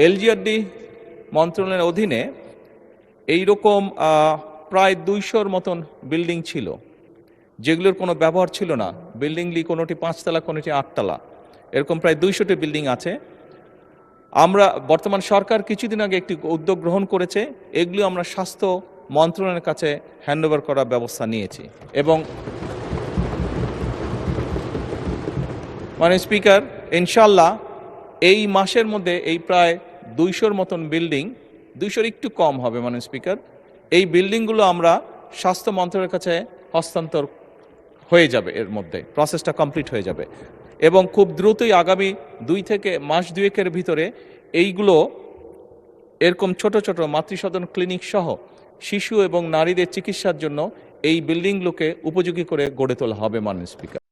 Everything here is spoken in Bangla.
এলজিআরডি মন্ত্রণালয়ের অধীনে এইরকম প্রায় 200-র মতন বিল্ডিং ছিল, যেগুলোর কোনো ব্যবহার ছিল না। বিল্ডিংগুলি কোনোটি 5 তলা, কোনোটি 8 তলা, এরকম প্রায় 200টি বিল্ডিং আছে। আমরা বর্তমান সরকার কিছুদিন আগে একটি উদ্যোগ গ্রহণ করেছে, এগুলি আমরা স্বাস্থ্য মন্ত্রণালয়ের কাছে হ্যান্ডওভার করার ব্যবস্থা নিয়েছি। এবং স্পিকার, ইনশাল্লাহ এই মাসের মধ্যে এই প্রায় 200-র মতন বিল্ডিং, 200-র একটু কম হবে স্পিকার, এই বিল্ডিংগুলো আমরা স্বাস্থ্য মন্ত্রণালয়ের কাছে হস্তান্তর হয়ে যাবে, এর মধ্যে প্রসেসটা কমপ্লিট হয়ে যাবে। এবং খুব দ্রুতই আগামী 2 থেকে মাস 2-এর ভিতরে এইগুলো এরকম ছোট ছোট মাতৃসদন ক্লিনিক সহ শিশু এবং নারীদের চিকিৎসার জন্য এই বিল্ডিংগুলোকে উপযোগী করে গড়ে তোলা হবে। মাননীয় স্পিকার।